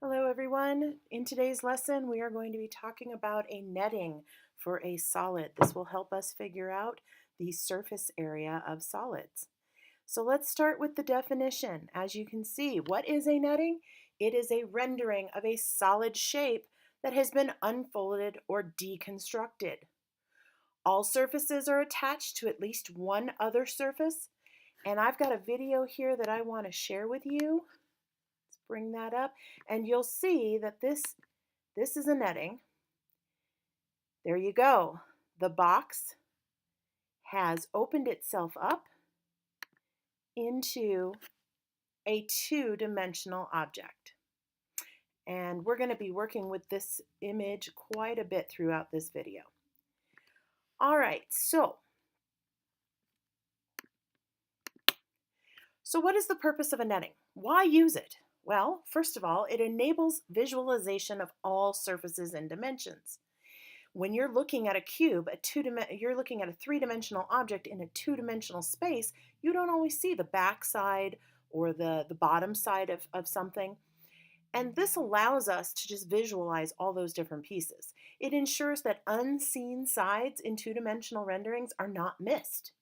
Hello everyone. In today's lesson we are going to be talking about a netting for a solid. This will help us figure out the surface area of solids. So let's start with the definition. As you can see, what is a netting? It is a rendering of a solid shape that has been unfolded or deconstructed. All surfaces are attached to at least one other surface, and I've got a video here that I want to share with you. Bring that up, and you'll see that this is a netting. There you go. The box has opened itself up into a two-dimensional object. And we're going to be working with this image quite a bit throughout this video. All right, so what is the purpose of a netting? Why use it? Well, first of all, it enables visualization of all surfaces and dimensions. When you're looking at a cube, you're looking at a three-dimensional object in a two-dimensional space, you don't always see the back side or the bottom side of something. And this allows us to just visualize all those different pieces. It ensures that unseen sides in two-dimensional renderings are not missed.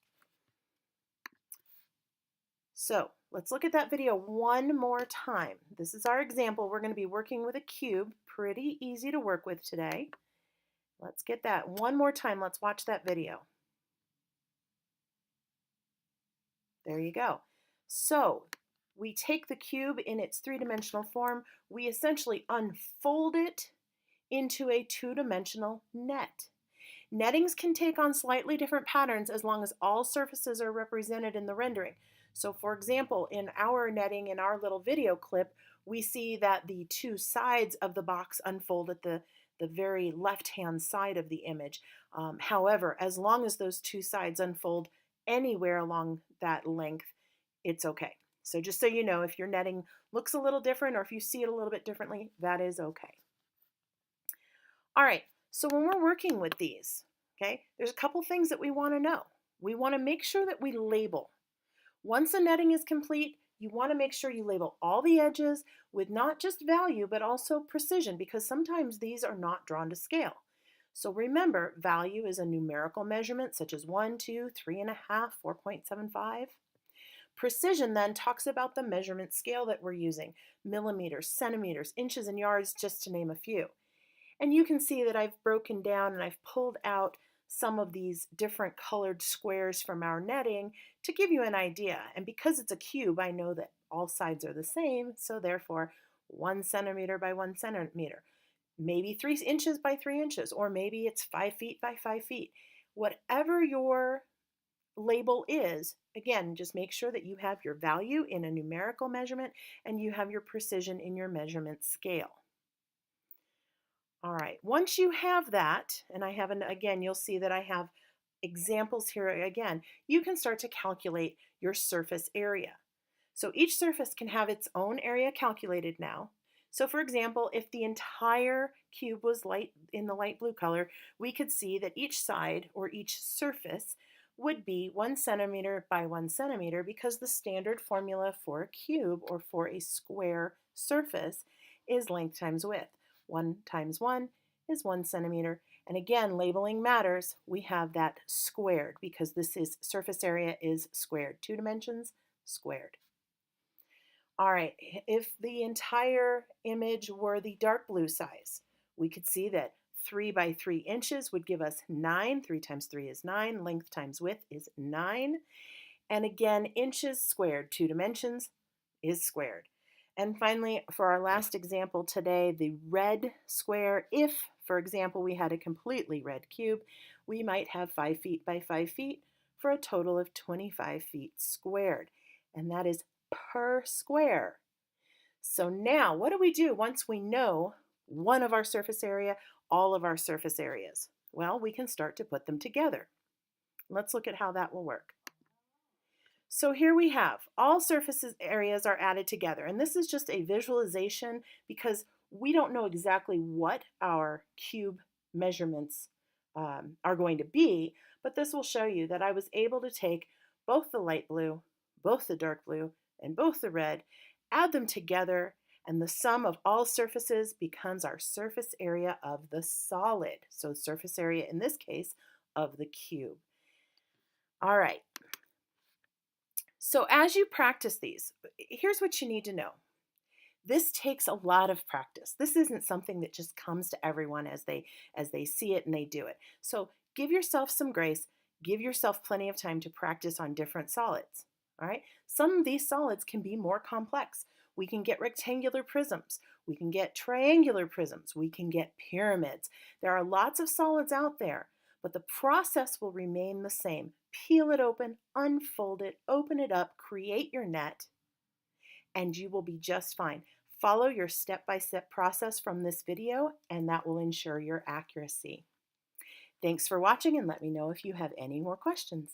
So let's look at that video one more time. This is our example. We're going to be working with a cube, pretty easy to work with today. Let's get that one more time. Let's watch that video. There you go. So we take the cube in its three-dimensional form. We essentially unfold it into a two-dimensional net. Nettings can take on slightly different patterns as long as all surfaces are represented in the rendering. So for example, in our netting, in our little video clip, we see that the two sides of the box unfold at the very left-hand side of the image. However, as long as those two sides unfold anywhere along that length, it's okay. So just so you know, if your netting looks a little different or if you see it a little bit differently, that is okay. All right, so when we're working with these, okay, there's a couple things that we want to know. We want to make sure that we label. Once a netting is complete, you want to make sure you label all the edges with not just value, but also precision, because sometimes these are not drawn to scale. So remember, value is a numerical measurement such as 1, 2, 3.5, 4.75. Precision then talks about the measurement scale that we're using, millimeters, centimeters, inches, and yards, just to name a few. And you can see that I've broken down and I've pulled out some of these different colored squares from our netting to give you an idea. And because it's a cube, I know that all sides are the same, so therefore 1 centimeter by 1 centimeter, maybe 3 inches by 3 inches, or maybe it's 5 feet by 5 feet. Whatever your label is, again, just make sure that you have your value in a numerical measurement and you have your precision in your measurement scale. All right, once you have that, and I have, again, you'll see that I have examples here again, you can start to calculate your surface area. So each surface can have its own area calculated now. So for example, if the entire cube was in the light blue color, we could see that each side or each surface would be 1 centimeter by 1 centimeter, because the standard formula for a cube or for a square surface is length times width. 1 times 1 is 1 centimeter. And again, labeling matters. We have that squared because this is surface area is squared. 2 dimensions, squared. All right, if the entire image were the dark blue size, we could see that 3 by 3 inches would give us 9. 3 times 3 is 9. Length times width is 9. And again, inches squared, 2 dimensions, is squared. And finally, for our last example today, the red square, if, for example, we had a completely red cube, we might have 5 feet by 5 feet for a total of 25 feet squared. And that is per square. So now, what do we do once we know one of our surface area, all of our surface areas? Well, we can start to put them together. Let's look at how that will work. So here we have all surface areas are added together, and this is just a visualization because we don't know exactly what our cube measurements are going to be, but this will show you that I was able to take both the light blue, both the dark blue, and both the red, add them together, And the sum of all surfaces becomes our surface area of the solid. So surface area in this case of the cube. All right. So as you practice these, here's what you need to know. This takes a lot of practice. This isn't something that just comes to everyone as they see it and they do it. So give yourself some grace. Give yourself plenty of time to practice on different solids. All right. Some of these solids can be more complex. We can get rectangular prisms. We can get triangular prisms. We can get pyramids. There are lots of solids out there, but the process will remain the same. Peel it open, unfold it, open it up, create your net, and you will be just fine. Follow your step-by-step process from this video, and that will ensure your accuracy. Thanks for watching, and let me know if you have any more questions.